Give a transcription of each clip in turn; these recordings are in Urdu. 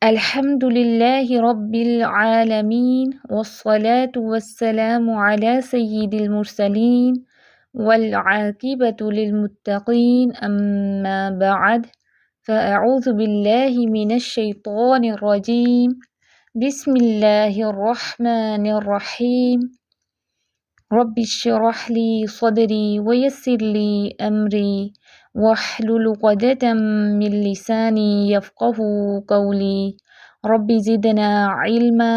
الحمد لله رب العالمين والصلاة والسلام على سيد المرسلين والعاقبة للمتقين أما بعد فأعوذ بالله من الشيطان الرجيم بسم الله الرحمن الرحيم رب اشرح لي صدري ويسر لي أمري واحلل عقدة من لساني يفقهوا قولي رب زدنا علما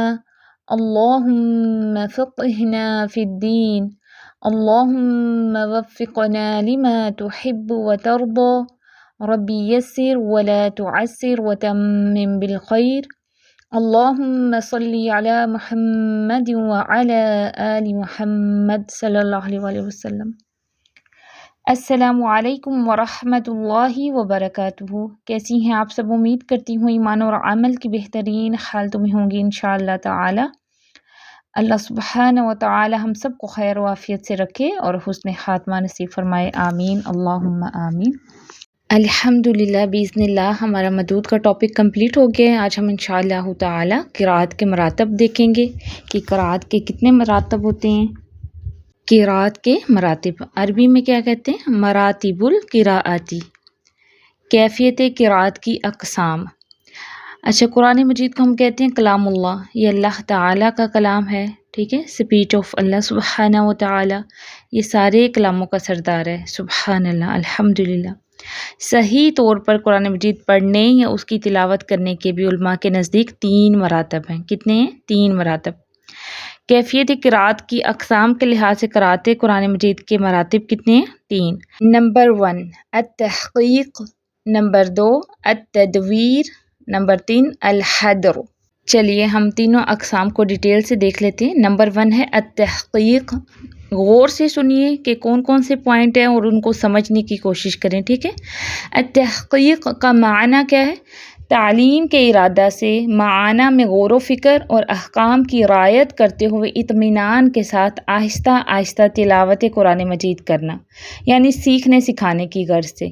اللهم فقهنا في الدين اللهم وفقنا لما تحب وترضى رب يسر ولا تعسر وتمم بالخير اللهم صل على محمد وعلى آل محمد صلی اللہ علیہ وسلم۔ السلام علیکم ورحمۃ اللہ وبرکاتہ۔ کیسی ہیں آپ سب؟ امید کرتی ہوں ایمان اور عمل کی بہترین حالتوں میں ہوں گی انشاءاللہ تعالی۔ اللہ سبحانہ و تعالی ہم سب کو خیر و عافیت سے رکھے اور حسن خاتمہ نصیب فرمائے، آمین اللہم آمین۔ الحمدللہ باذن اللہ ہمارا مدود کا ٹاپک کمپلیٹ ہو گیا ہے۔ آج ہم انشاءاللہ تعالی قرأت کے مراتب دیکھیں گے کہ قرأت کے کتنے مراتب ہوتے ہیں۔ قرأت کے مراتب عربی میں کیا کہتے ہیں؟ مراتب القراءتی، کیفیت قرأت کی اقسام۔ اچھا، قرآن مجید کو ہم کہتے ہیں کلام اللہ، یہ اللہ تعالیٰ کا کلام ہے، ٹھیک ہے، اسپیچ آف اللہ سبحانہ و تعالی، یہ سارے کلاموں کا سردار ہے، سبحان اللہ، الحمدللہ۔ صحیح طور پر قرآن مجید پڑھنے یا اس کی تلاوت کرنے کے بھی علماء کے نزدیک 3 مراتب ہیں۔ کتنے ہیں؟ 3 مراتب۔ کیفیت قرأت کی اقسام کے لحاظ سے قرأت قرآن مجید کے مراتب کتنے ہیں؟ 3۔ نمبر 1 التحقیق، نمبر 2 التدویر، نمبر 3 الحدر۔ چلیے ہم تینوں اقسام کو ڈیٹیل سے دیکھ لیتے ہیں۔ نمبر 1 ہے التحقیق۔ غور سے سنیے کہ کون کون سے پوائنٹ ہیں اور ان کو سمجھنے کی کوشش کریں، ٹھیک ہے۔ التحقیق کا معنی کیا ہے؟ تعلیم کے ارادہ سے معانی میں غور و فکر اور احکام کی رعایت کرتے ہوئے اطمینان کے ساتھ آہستہ آہستہ تلاوت قرآن مجید کرنا، یعنی سیکھنے سکھانے کی غرض سے،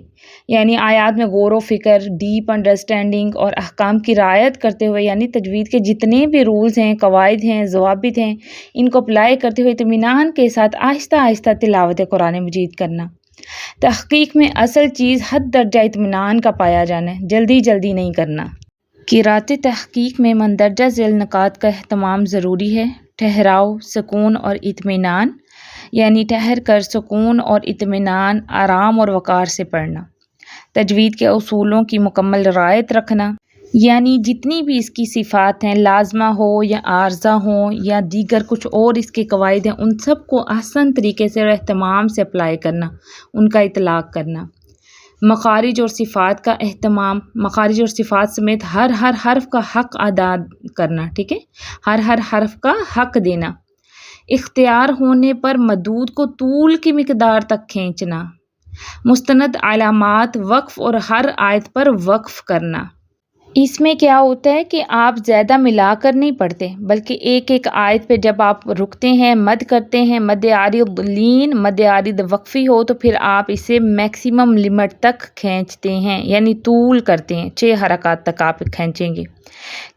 یعنی آیات میں غور و فکر، ڈیپ انڈرسٹینڈنگ اور احکام کی رعایت کرتے ہوئے، یعنی تجوید کے جتنے بھی رولز ہیں، قواعد ہیں، ضوابط ہیں، ان کو اپلائی کرتے ہوئے اطمینان کے ساتھ آہستہ آہستہ تلاوت قرآن مجید کرنا۔ تحقیق میں اصل چیز حد درجہ اطمینان کا پایا جانا ہے، جلدی جلدی نہیں کرنا۔ قرأت تحقیق میں مندرجہ ذیل نکات کا اہتمام ضروری ہے۔ ٹھہراؤ، سکون اور اطمینان، یعنی ٹھہر کر سکون اور اطمینان، آرام اور وقار سے پڑھنا۔ تجوید کے اصولوں کی مکمل رعایت رکھنا، یعنی جتنی بھی اس کی صفات ہیں، لازمہ ہو یا عارضہ ہوں یا دیگر کچھ اور اس کے قواعد ہیں، ان سب کو احسن طریقے سے اور اہتمام سے اپلائی کرنا، ان کا اطلاق کرنا۔ مخارج اور صفات کا اہتمام، مخارج اور صفات سمیت ہر حرف کا حق ادا کرنا، ٹھیک ہے، ہر حرف کا حق دینا۔ اختیار ہونے پر مدود کو طول کی مقدار تک کھینچنا۔ مستند علامات، وقف اور ہر آیت پر وقف کرنا۔ اس میں کیا ہوتا ہے کہ آپ زیادہ ملا کر نہیں پڑھتے، بلکہ ایک ایک آیت پہ جب آپ رکتے ہیں، مد کرتے ہیں، مد عارض لین، مد عارض وقفی ہو، تو پھر آپ اسے میکسیمم لمٹ تک کھینچتے ہیں، یعنی طول کرتے ہیں، 6 حرکات تک آپ کھینچیں گے،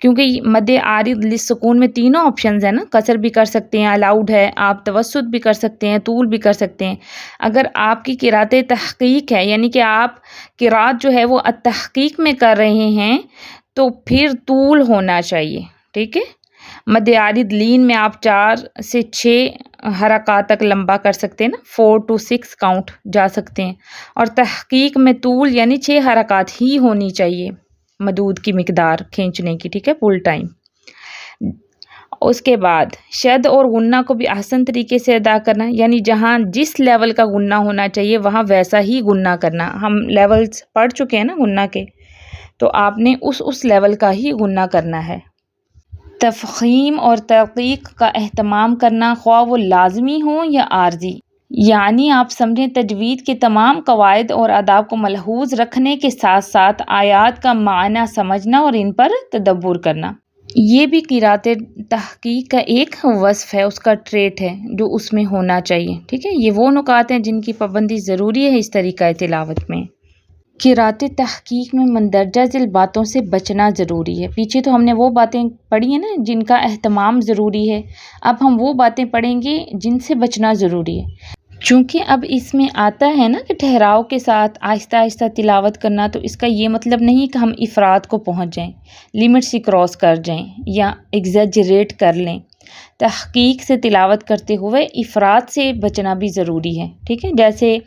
کیونکہ مد عارض للسکون میں تینوں آپشنز ہیں نا، قصر بھی کر سکتے ہیں، الاؤڈ ہے، آپ توسط بھی کر سکتے ہیں، طول بھی کر سکتے ہیں۔ اگر آپ کی قرأت تحقیق ہے، یعنی کہ آپ قرأت جو ہے وہ التحقیق میں کر رہے ہیں، تو پھر طول ہونا چاہیے، ٹھیک ہے۔ مد عارض لین میں آپ 4 سے 6 حرکات تک لمبا کر سکتے ہیں نا، 4 to 6 کاؤنٹ جا سکتے ہیں، اور تحقیق میں طول یعنی 6 حرکات ہی ہونی چاہیے مدود کی مقدار کھینچنے کی، ٹھیک ہے، فل ٹائم۔ اس کے بعد شد اور غنہ کو بھی احسن طریقے سے ادا کرنا، یعنی جہاں جس لیول کا غنہ ہونا چاہیے وہاں ویسا ہی غنہ کرنا۔ ہم لیولز پڑھ چکے ہیں نا غنہ کے، تو آپ نے اس لیول کا ہی غنہ کرنا ہے۔ تفخیم اور ترقیق کا اہتمام کرنا، خواہ وہ لازمی ہوں یا عارضی، یعنی آپ سمجھیں تجوید کے تمام قواعد اور آداب کو ملحوظ رکھنے کے ساتھ ساتھ آیات کا معنی سمجھنا اور ان پر تدبر کرنا۔ یہ بھی قرأت تحقیق کا ایک وصف ہے، اس کا ٹریٹ ہے جو اس میں ہونا چاہیے، ٹھیک ہے۔ یہ وہ نکات ہیں جن کی پابندی ضروری ہے اس طریقہ تلاوت میں۔ قراءت تحقیق میں مندرجہ ذیل باتوں سے بچنا ضروری ہے۔ پیچھے تو ہم نے وہ باتیں پڑھی ہیں نا جن کا اہتمام ضروری ہے، اب ہم وہ باتیں پڑھیں گے جن سے بچنا ضروری ہے۔ چونکہ اب اس میں آتا ہے نا کہ ٹھہراؤ کے ساتھ آہستہ آہستہ تلاوت کرنا، تو اس کا یہ مطلب نہیں کہ ہم افراد کو پہنچ جائیں، لمٹ سے کراس کر جائیں یا ایگزیجریٹ کر لیں۔ تحقیق سے تلاوت کرتے ہوئے افراد سے بچنا بھی ضروری ہے، ٹھیک ہے؟ جیسے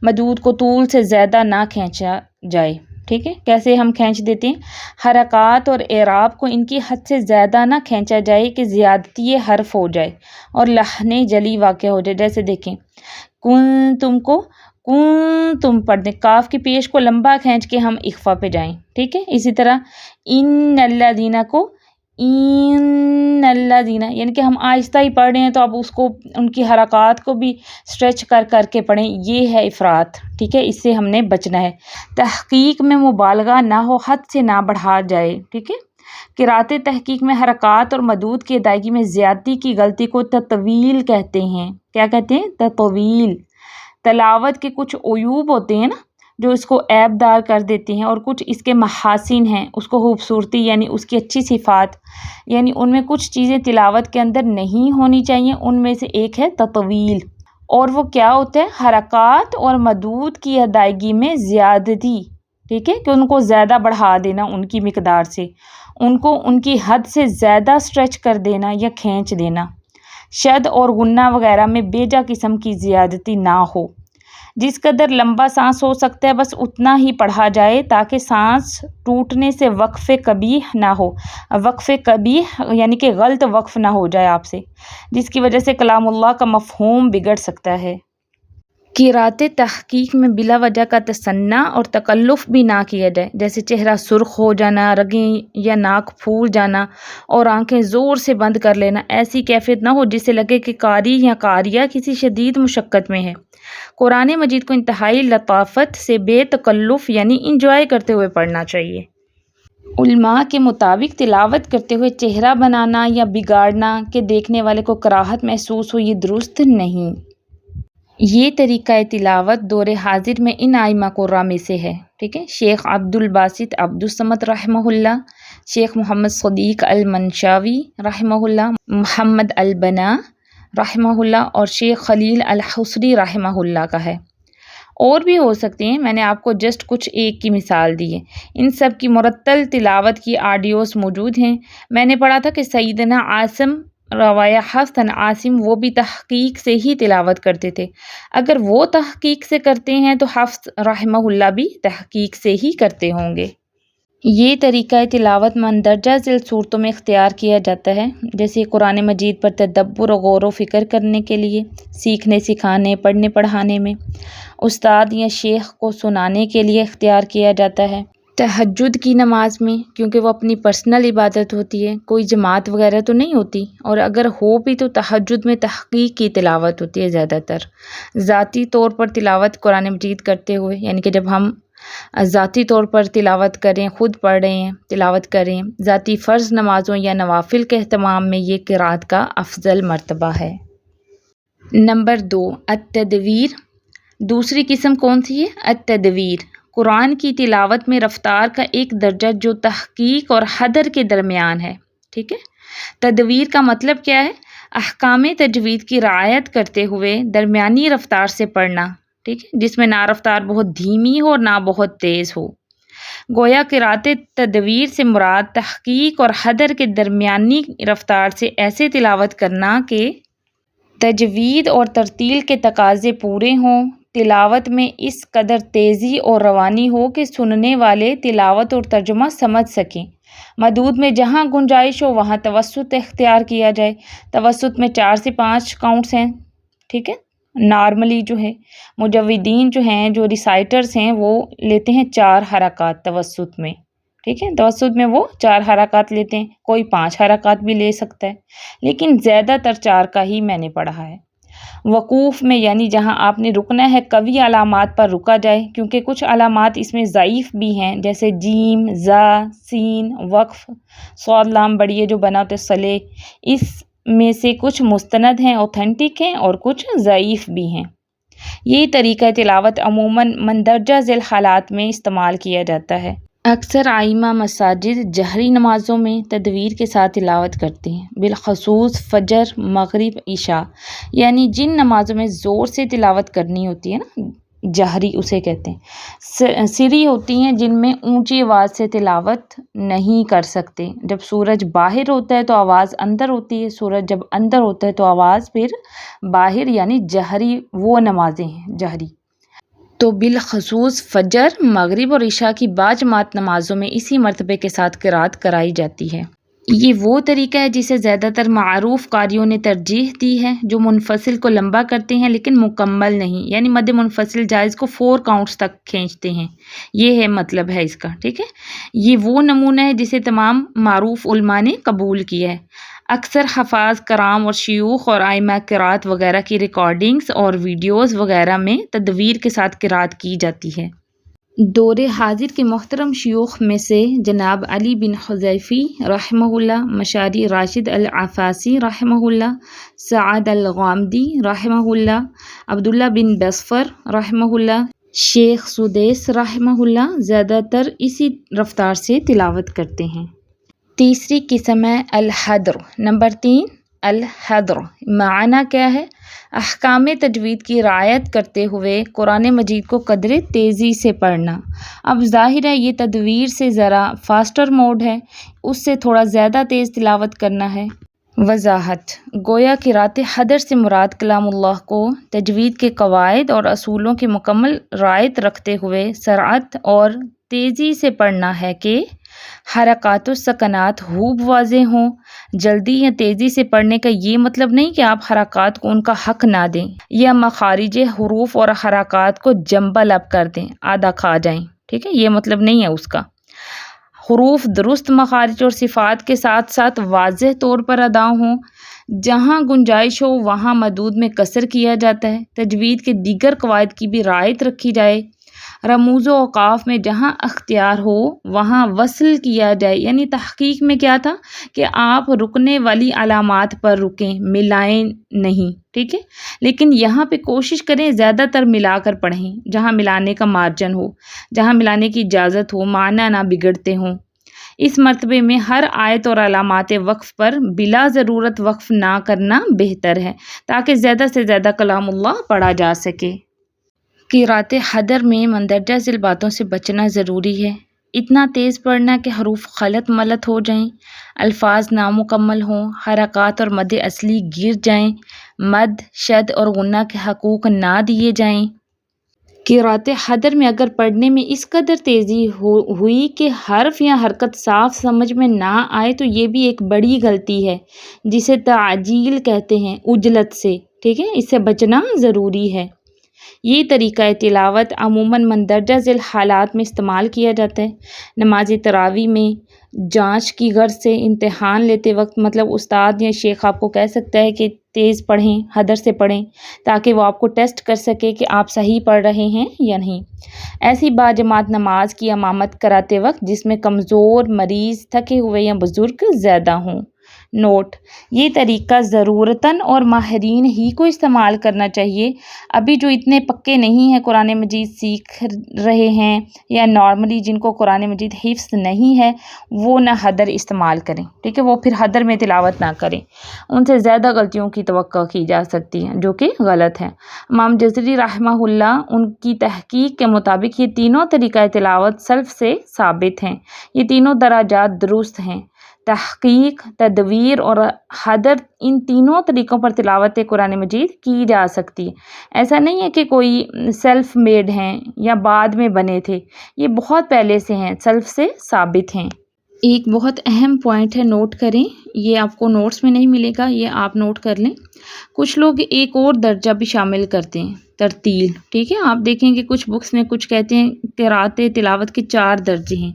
مدود کو طول سے زیادہ نہ کھینچا جائے، ٹھیک ہے؟ کیسے ہم کھینچ دیتے ہیں؟ حرکات اور اعراب کو ان کی حد سے زیادہ نہ کھینچا جائے کہ زیادتی حرف ہو جائے اور لحن جلی واقع ہو جائے۔ جیسے دیکھیں تم کو تم پڑھ دیں، کاف کی پیش کو لمبا کھینچ کے ہم اخفا پہ جائیں، ٹھیک ہے؟ اسی طرح ان الذین کو ان الذین، یعنی کہ ہم آہستہ ہی پڑھ رہے ہیں تو اب اس کو ان کی حرکات کو بھی اسٹریچ کر کر کے پڑھیں، یہ ہے افراط، ٹھیک ہے؟ اس سے ہم نے بچنا ہے۔ تحقیق میں مبالغہ نہ ہو، حد سے نہ بڑھا جائے، ٹھیک ہے؟ قراءت تحقیق میں حرکات اور مدود کی ادائیگی میں زیادتی کی غلطی کو تطویل کہتے ہیں۔ کیا کہتے ہیں؟ تطویل۔ تلاوت کے کچھ عیوب ہوتے ہیں نا جو اس کو عیب دار کر دیتے ہیں، اور کچھ اس کے محاسن ہیں، اس کو خوبصورتی یعنی اس کی اچھی صفات، یعنی ان میں کچھ چیزیں تلاوت کے اندر نہیں ہونی چاہیے، ان میں سے ایک ہے تطویل۔ اور وہ کیا ہوتا ہے؟ حرکات اور مدود کی ادائیگی میں زیادتی، ٹھیک ہے؟ کہ ان کو زیادہ بڑھا دینا ان کی مقدار سے، ان کو ان کی حد سے زیادہ اسٹریچ کر دینا یا کھینچ دینا۔ شد اور غنہ وغیرہ میں بیجا قسم کی زیادتی نہ ہو، جس قدر لمبا سانس ہو سکتا ہے بس اتنا ہی پڑھا جائے تاکہ سانس ٹوٹنے سے وقف قبیح نہ ہو۔ وقف قبیح یعنی کہ غلط وقف نہ ہو جائے آپ سے، جس کی وجہ سے کلام اللہ کا مفہوم بگڑ سکتا ہے۔ قراءت تحقیق میں بلا وجہ کا تصنع اور تکلف بھی نہ کیا جائے، جیسے چہرہ سرخ ہو جانا، رگیں یا ناک پھول جانا اور آنکھیں زور سے بند کر لینا۔ ایسی کیفیت نہ ہو جس سے لگے کہ قاری یا قاریہ کسی شدید مشقت میں ہے۔ قرآن مجید کو انتہائی لطافت سے بے تکلف یعنی انجوائے کرتے ہوئے پڑھنا چاہیے۔ علماء کے مطابق تلاوت کرتے ہوئے چہرہ بنانا یا بگاڑنا کہ دیکھنے والے کو کراہت محسوس ہو، یہ درست نہیں۔ یہ طریقہ تلاوت دور حاضر میں ان ائمہ قراء میں سے ہے، ٹھیک ہے؟ شیخ عبد الباسط عبد الصمد رحمہ اللہ، شیخ محمد صدیق المنشاوی رحمہ اللہ، محمد البنا رحمہ اللہ اور شیخ خلیل الحصری رحمہ اللہ کا ہے۔ اور بھی ہو سکتے ہیں، میں نے آپ کو جسٹ کچھ ایک کی مثال دی ہے۔ ان سب کی مرتل تلاوت کی آڈیوز موجود ہیں۔ میں نے پڑھا تھا کہ سیدنا عاصم روایہ حفص عن عاصم وہ بھی تحقیق سے ہی تلاوت کرتے تھے۔ اگر وہ تحقیق سے کرتے ہیں تو حفص رحمہ اللہ بھی تحقیق سے ہی کرتے ہوں گے۔ یہ طریقہ تلاوت مندرجہ ذیل صورتوں میں اختیار کیا جاتا ہے، جیسے قرآن مجید پر تدبر و غور و فکر کرنے کے لیے، سیکھنے سکھانے، پڑھنے پڑھانے میں، استاد یا شیخ کو سنانے کے لیے اختیار کیا جاتا ہے، تہجد کی نماز میں کیونکہ وہ اپنی پرسنل عبادت ہوتی ہے، کوئی جماعت وغیرہ تو نہیں ہوتی، اور اگر ہو بھی تو تہجد میں تحقیق کی تلاوت ہوتی ہے زیادہ تر۔ ذاتی طور پر تلاوت قرآن مجید کرتے ہوئے، یعنی کہ جب ہم ذاتی طور پر تلاوت کریں، خود پڑھ رہے ہیں، تلاوت کریں، ذاتی فرض نمازوں یا نوافل کے اہتمام میں یہ قرات کا افضل مرتبہ ہے۔ نمبر 2، التدویر۔ دوسری قسم کون سی ہے؟ التدویر۔ قرآن کی تلاوت میں رفتار کا ایک درجہ جو تحقیق اور حدر کے درمیان ہے، ٹھیک ہے؟ تدویر کا مطلب کیا ہے؟ احکام تجوید کی رعایت کرتے ہوئے درمیانی رفتار سے پڑھنا، ٹھیک ہے؟ جس میں نہ رفتار بہت دھیمی ہو اور نہ بہت تیز ہو۔ گویا قرات تدویر سے مراد تحقیق اور حدر کے درمیانی رفتار سے ایسے تلاوت کرنا کہ تجوید اور ترتیل کے تقاضے پورے ہوں، تلاوت میں اس قدر تیزی اور روانی ہو کہ سننے والے تلاوت اور ترجمہ سمجھ سکیں۔ مدود میں جہاں گنجائش ہو وہاں توسط اختیار کیا جائے۔ توسط میں 4 سے 5 کاؤنٹس ہیں، ٹھیک ہے؟ نارملی جو ہے مجودین جو ہیں، جو ریسائٹرز ہیں، وہ لیتے ہیں 4 حرکات توسط میں، ٹھیک ہے؟ توسط میں وہ 4 حرکات لیتے ہیں، کوئی 5 حرکات بھی لے سکتا ہے، لیکن زیادہ تر 4 کا ہی میں نے پڑھا ہے۔ وقوف میں یعنی جہاں آپ نے رکنا ہے قوی علامات پر رکا جائے، کیونکہ کچھ علامات اس میں ضعیف بھی ہیں، جیسے جیم، زا، سین، وقف، صاد لام بڑی جو بنا ہوتا ہے صلے، اس میں سے کچھ مستند ہیں، اوتھینٹک ہیں، اور کچھ ضعیف بھی ہیں۔ یہ طریقہ تلاوت عموماً مندرجہ ذیل حالات میں استعمال کیا جاتا ہے۔ اکثر ائمہ مساجد جہری نمازوں میں تدویر کے ساتھ تلاوت کرتے ہیں، بالخصوص فجر، مغرب، عشاء، یعنی جن نمازوں میں زور سے تلاوت کرنی ہوتی ہے نا، جہری اسے کہتے ہیں۔ سری ہوتی ہیں جن میں اونچی آواز سے تلاوت نہیں کر سکتے۔ جب سورج باہر ہوتا ہے تو آواز اندر ہوتی ہے، سورج جب اندر ہوتا ہے تو آواز پھر باہر، یعنی جہری وہ نمازیں ہیں جہری۔ تو بالخصوص فجر، مغرب اور عشاء کی باجماعت نمازوں میں اسی مرتبے کے ساتھ قرأت کرائی جاتی ہے۔ یہ وہ طریقہ ہے جسے زیادہ تر معروف قاریوں نے ترجیح دی ہے، جو منفصل کو لمبا کرتے ہیں لیکن مکمل نہیں، یعنی مد منفصل جائز کو 4 کاؤنٹس تک کھینچتے ہیں۔ یہ ہے مطلب ہے اس کا، ٹھیک ہے۔ یہ وہ نمونہ ہے جسے تمام معروف علماء نے قبول کیا ہے۔ اکثر حفاظ کرام اور شیوخ اور ائمہ قرأت وغیرہ کی ریکارڈنگز اور ویڈیوز وغیرہ میں تدویر کے ساتھ قرأت کی جاتی ہے۔ دور حاضر کے محترم شیوخ میں سے جناب علی بن حذیفی رحمہ اللہ، مشاری راشد العفاسی رحمہ اللہ، سعد الغامدی رحمہ اللہ، عبداللہ بن بصفر رحمہ اللہ، شیخ سدیس رحمہ اللہ زیادہ تر اسی رفتار سے تلاوت کرتے ہیں۔ تیسری قسم ہے الحدر۔ نمبر 3، الحدر معنی کیا ہے؟ احکام تجوید کی رعایت کرتے ہوئے قرآن مجید کو قدرے تیزی سے پڑھنا۔ اب ظاہر ہے یہ تدویر سے ذرا فاسٹر موڈ ہے، اس سے تھوڑا زیادہ تیز تلاوت کرنا ہے۔ وضاحت: گویا قرأت حدر سے مراد کلام اللہ کو تجوید کے قواعد اور اصولوں کی مکمل رعایت رکھتے ہوئے سرعت اور تیزی سے پڑھنا ہے کہ حرکات و سکنات خوب واضح ہوں۔ جلدی یا تیزی سے پڑھنے کا یہ مطلب نہیں کہ آپ حرکات کو ان کا حق نہ دیں یا مخارج حروف اور حرکات کو جنبل اپ کر دیں، آدھا کھا جائیں، ٹھیک ہے، یہ مطلب نہیں ہے اس کا۔ حروف درست مخارج اور صفات کے ساتھ ساتھ واضح طور پر ادا ہوں۔ جہاں گنجائش ہو وہاں مدود میں قصر کیا جاتا ہے۔ تجوید کے دیگر قواعد کی بھی رعایت رکھی جائے۔ رموز و اوقاف میں جہاں اختیار ہو وہاں وصل کیا جائے، یعنی تحقیق میں کیا تھا کہ آپ رکنے والی علامات پر رکیں، ملائیں نہیں، ٹھیک ہے، لیکن یہاں پہ کوشش کریں زیادہ تر ملا کر پڑھیں، جہاں ملانے کا مارجن ہو، جہاں ملانے کی اجازت ہو، معنی نہ بگڑتے ہوں۔ اس مرتبے میں ہر آیت اور علامات وقف پر بلا ضرورت وقف نہ کرنا بہتر ہے تاکہ زیادہ سے زیادہ کلام اللہ پڑھا جا سکے۔ قرأت حدر میں مندرجہ ذیل باتوں سے بچنا ضروری ہے۔ اتنا تیز پڑھنا کہ حروف خلط ملط ہو جائیں، الفاظ نامکمل ہوں، حرکات اور مد اصلی گر جائیں، مد، شد اور غنہ کے حقوق نہ دیے جائیں۔ قرأت حدر میں اگر پڑھنے میں اس قدر تیزی ہوئی کہ حرف یا حرکت صاف سمجھ میں نہ آئے تو یہ بھی ایک بڑی غلطی ہے جسے تعجیل کہتے ہیں، عجلت سے، ٹھیک ہے، اس سے بچنا ضروری ہے۔ یہ طریقہ تلاوت عموماً مندرجہ ذیل حالات میں استعمال کیا جاتا ہے۔ نماز تراویح میں جانچ کی غرض سے امتحان لیتے وقت، مطلب استاد یا شیخ آپ کو کہہ سکتا ہے کہ تیز پڑھیں، حدر سے پڑھیں، تاکہ وہ آپ کو ٹیسٹ کر سکے کہ آپ صحیح پڑھ رہے ہیں یا نہیں۔ ایسی باجماعت نماز کی امامت کراتے وقت جس میں کمزور، مریض، تھکے ہوئے یا بزرگ زیادہ ہوں۔ نوٹ: یہ طریقہ ضرورتاً اور ماہرین ہی کو استعمال کرنا چاہیے۔ ابھی جو اتنے پکے نہیں ہیں، قرآن مجید سیکھ رہے ہیں یا نارملی جن کو قرآن مجید حفظ نہیں ہے، وہ نہ حدر استعمال کریں، ٹھیک ہے، وہ پھر حدر میں تلاوت نہ کریں، ان سے زیادہ غلطیوں کی توقع کی جا سکتی ہے جو کہ غلط ہے۔ امام جزری رحمہ اللہ، ان کی تحقیق کے مطابق یہ تینوں طریقہ تلاوت سلف سے ثابت ہیں۔ یہ تینوں دراجات درست ہیں۔ تحقیق، تدویر اور حدر، ان تینوں طریقوں پر تلاوت قرآن مجید کی جا سکتی ہے۔ ایسا نہیں ہے کہ کوئی سیلف میڈ ہیں یا بعد میں بنے تھے، یہ بہت پہلے سے ہیں، سلف سے ثابت ہیں۔ ایک بہت اہم پوائنٹ ہے، نوٹ کریں، یہ آپ کو نوٹس میں نہیں ملے گا، یہ آپ نوٹ کر لیں۔ کچھ لوگ ایک اور درجہ بھی شامل کرتے ہیں، ترتیل، ٹھیک ہے، آپ دیکھیں کہ کچھ بکس میں کچھ کہتے ہیں قرأت تلاوت کے 4 درجے ہیں: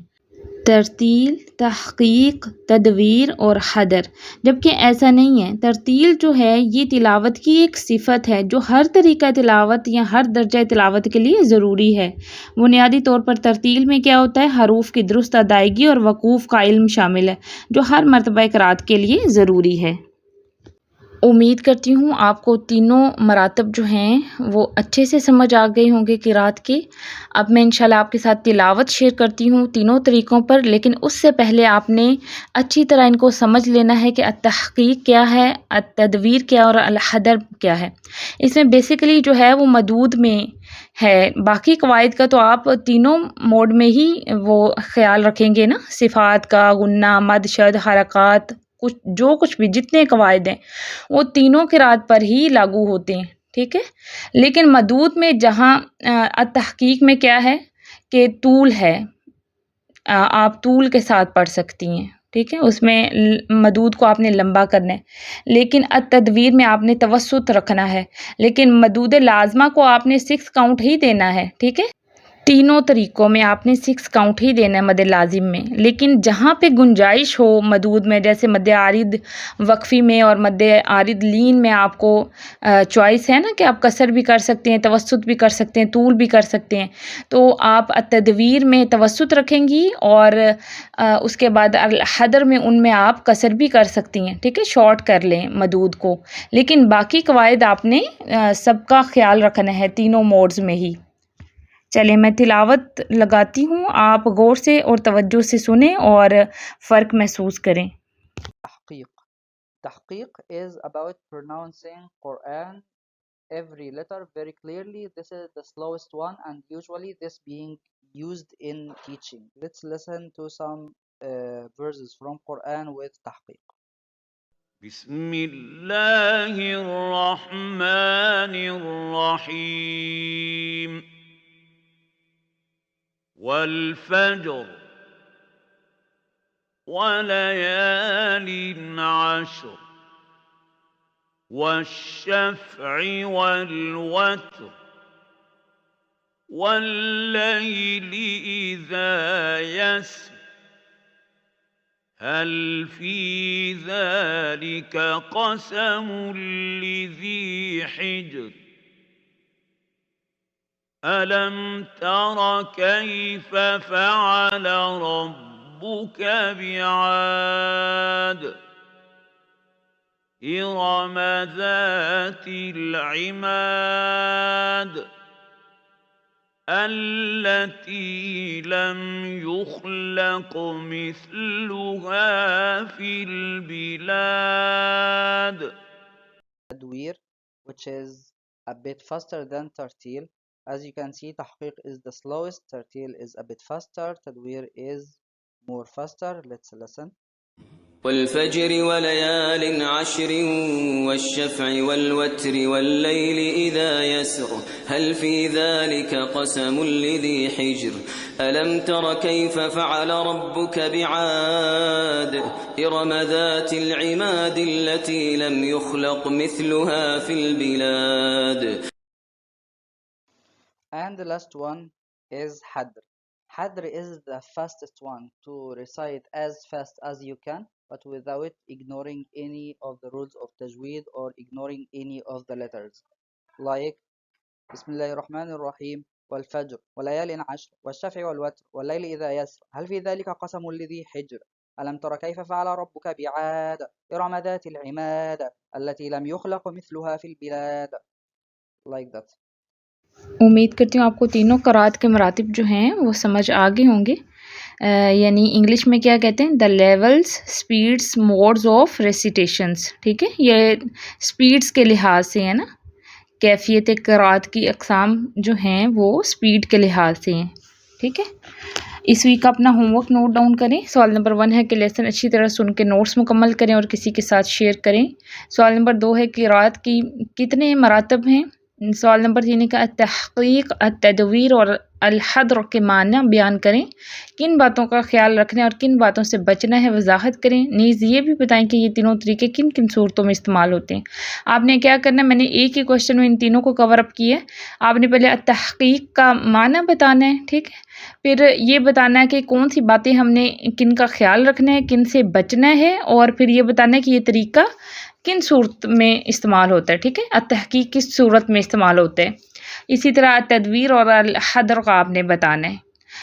ترتیل، تحقیق، تدویر اور حدر، جبکہ ایسا نہیں ہے۔ ترتیل جو ہے یہ تلاوت کی ایک صفت ہے جو ہر طریقہ تلاوت یا ہر درجہ تلاوت کے لیے ضروری ہے۔ بنیادی طور پر ترتیل میں کیا ہوتا ہے؟ حروف کی درست ادائیگی اور وقوف کا علم شامل ہے، جو ہر مرتبہ قرأت کے لیے ضروری ہے۔ امید کرتی ہوں آپ کو تینوں مراتب جو ہیں وہ اچھے سے سمجھ آ گئے ہوں گے قرات کی۔ اب میں انشاءاللہ آپ کے ساتھ تلاوت شیئر کرتی ہوں تینوں طریقوں پر، لیکن اس سے پہلے آپ نے اچھی طرح ان کو سمجھ لینا ہے کہ التحقیق کیا ہے، التدویر کیا اور الحدر کیا ہے۔ اس میں بیسیکلی جو ہے وہ مدود میں ہے، باقی قواعد کا تو آپ تینوں موڈ میں ہی وہ خیال رکھیں گے نا، صفات کا، غنہ، مد، شد، حرکات، کچھ بھی جتنے قواعد ہیں وہ تینوں قرات پر ہی لاگو ہوتے ہیں، ٹھیک ہے۔ لیکن مدود میں جہاں التحقیق میں کیا ہے کہ طول ہے، آپ طول کے ساتھ پڑھ سکتی ہیں، ٹھیک ہے، اس میں مدود کو آپ نے لمبا کرنا ہے۔ لیکن التدویر میں آپ نے توسط رکھنا ہے، لیکن مدود لازمہ کو آپ نے 6 کاؤنٹ ہی دینا ہے، ٹھیک ہے۔ تینوں طریقوں میں آپ نے 6 کاؤنٹ ہی دینا ہے مد لازم میں، لیکن جہاں پہ گنجائش ہو مدود میں، جیسے مد عارض وقفی میں اور مد عارض لین میں آپ کو چوائس ہے نا کہ آپ قصر بھی کر سکتے ہیں، توسط بھی کر سکتے ہیں، طول بھی کر سکتے ہیں، تو آپ التدویر میں توسط رکھیں گی اور اس کے بعد الحدر میں ان میں آپ قصر بھی کر سکتی ہیں، ٹھیک ہے، شارٹ کر لیں مدود کو۔ لیکن باقی قواعد آپ نے سب کا خیال رکھنا ہے تینوں موڈز میں ہی۔ چلیں میں تلاوت لگاتی ہوں، آپ غور سے اور توجہ سے سنیں اور فرق محسوس کریں۔ تحقیق. Tahqiq is about pronouncing Quran every letter very clearly. This is the slowest one, and usually this being used in teaching. Let's listen to some verses from Quran with Tahqiq. بسم الله الرحمن الرحيم والفجر وليال عشر والشفع والوتر والليل إذا يسر هل في ذلك قسم لذي حجر ألم تر كيف فعل ربك بعاد إرم ذات العماد التي لم يخلق مثلها في البلاد. Tadwir, which is a bit faster than Tartil. As you can see, Tahqiq is the slowest, Tartil is a bit faster, Tadwir is more faster. Let's listen. والفجر وليال عشر والشفع والوتر والليل إذا يسر هل في ذلك قسم لذي حجر ألم تر كيف فعل ربك بعاد إرم ذات العماد التي لم يخلق مثلها في البلاد. And the last one is Hadr. Hadr is the fastest one to recite as fast as you can, but without ignoring any of the rules of tajweed or ignoring any of the letters. Like Bismillahir Rahmanir Rahim والفجر وليال عشر والشفع والوتر والليل إذا يسر هل في ذلك قسم لذي حجر ألم تر كيف فعل ربك بعاد إرم ذات العماد التي لم يخلق مثلها في البلاد. Like that. امید کرتی ہوں آپ کو تینوں قرات کے مراتب جو ہیں وہ سمجھ آگے ہوں گے، یعنی انگلش میں کیا کہتے ہیں، دا لیولز، سپیڈس، موڈز آف ریسیٹیشنز، ٹھیک ہے، یہ سپیڈس کے لحاظ سے ہے نا، کیفیت قرات کی اقسام جو ہیں وہ سپیڈ کے لحاظ سے ہیں، ٹھیک ہے۔ اس ویک اپنا ہوم ورک نوٹ ڈاؤن کریں۔ سوال نمبر 1 ہے کہ لیسن اچھی طرح سن کے نوٹس مکمل کریں اور کسی کے ساتھ شیئر کریں۔ سوال نمبر 2 ہے کہ قرات کی کتنے مراتب ہیں۔ سوال نمبر 3 کا التحقیق، التدویر اور الحدر کے معنی بیان کریں، کن باتوں کا خیال رکھنا ہے اور کن باتوں سے بچنا ہے وضاحت کریں، نیز یہ بھی بتائیں کہ یہ تینوں طریقے کن کن صورتوں میں استعمال ہوتے ہیں۔ آپ نے کیا کرنا ہے، میں نے ایک ہی کوشچن میں ان تینوں کو کور اپ کیا ہے۔ آپ نے پہلے التحقیق کا معنی بتانا ہے، ٹھیک ہے، پھر یہ بتانا ہے کہ کون سی باتیں ہم نے کن کا خیال رکھنا ہے، کن سے بچنا ہے، اور پھر یہ بتانا ہے کہ یہ طریقہ کن صورت میں استعمال ہوتا ہے، ٹھیک ہے، التحقیق کس صورت میں استعمال ہوتا ہے۔ اسی طرح تدویر اور الحدر کا آپ نے بتانا ہے۔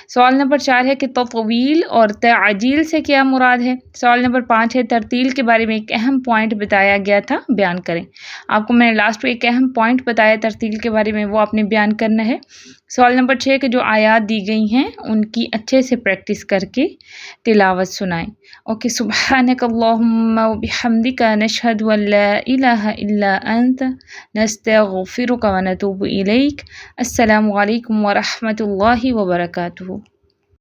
سوال نمبر 4 ہے کہ تطویل اور تعجیل سے کیا مراد ہے۔ سوال نمبر 5 ہے ترتیل کے بارے میں ایک اہم پوائنٹ بتایا گیا تھا، بیان کریں۔ آپ کو میں نے لاسٹ میں ایک اہم پوائنٹ بتایا ترتیل کے بارے میں، وہ آپ نے بیان کرنا ہے۔ سوال نمبر 6 کہ جو آیات دی گئی ہیں ان کی اچھے سے پریکٹس کر کے تلاوت سنائیں۔ اوکے، سبحانک اللہم و بحمدک نشہد ان لا الہ الا انت نستغفرک و نتوب الیک۔ السلام علیکم ورحمۃ اللہ وبرکاتہ۔